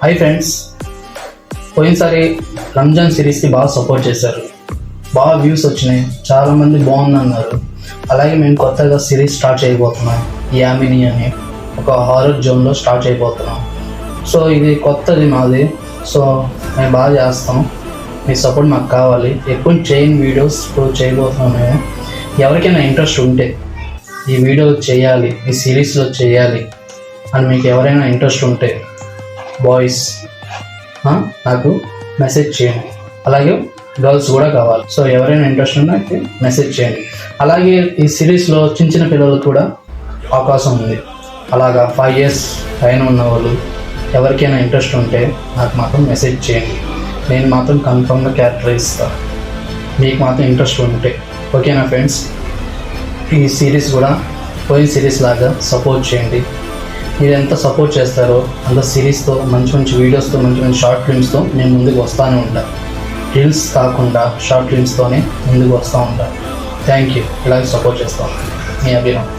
Hi friends, పోయినసారి రంజాన్ సిరీస్కి బాగా support చేశారు, బాగా వ్యూస్ వచ్చినాయి, చాలామంది బాగుందన్నారు. అలాగే మేము కొత్తగా సిరీస్ స్టార్ట్ చేయబోతున్నాం, యామిని అని ఒక హారర్ జోన్లో స్టార్ట్ చేయబోతున్నాం. సో ఇది కొత్తది మాది, సో మేము బాగా చేస్తాం, మీ సపోర్ట్ మాకు కావాలి. ఎక్కువ చైన్ వీడియోస్ చేయబోతున్నాం మేము. ఎవరికైనా ఇంట్రెస్ట్ ఉంటే ఈ వీడియో చేయాలి, ఈ సిరీస్లో చేయాలి అని మీకు ఎవరైనా ఇంట్రెస్ట్ ఉంటే బాయ్స్ నాకు మెసేజ్ చేయండి. అలాగే గర్ల్స్ కూడా కావాలి. సో ఎవరైనా ఇంట్రెస్ట్ ఉన్నా మెసేజ్ చేయండి. అలాగే ఈ సిరీస్లో చిన్న చిన్న పిల్లలకు కూడా అవకాశం ఉంది. అలాగా 5 years పైన ఉన్న వాళ్ళు ఎవరికైనా ఇంట్రెస్ట్ ఉంటే నాకు మాత్రం మెసేజ్ చేయండి. నేను మాత్రం కన్ఫర్మ్గా క్యారెక్టర్ ఇస్తాను, మీకు మాత్రం ఇంట్రెస్ట్ ఉంటే. ఓకేనా ఫ్రెండ్స్? ఈ సిరీస్ కూడా పోయిన సిరీస్ లాగా సపోర్ట్ చేయండి. మీరు ఎంత సపోర్ట్ చేస్తారో అంత సిరీస్తో, మంచి మంచి వీడియోస్తో, మంచి మంచి షార్ట్ ఫిల్మ్స్తో నేను ముందుకు వస్తూనే ఉంటాను. రీల్స్ కాకుండా షార్ట్ ఫిల్మ్స్తోనే ముందుకు వస్తూ ఉంటాను. Thank you. ఇలాగే సపోర్ట్ చేస్తాను. మీ అభిరామ్.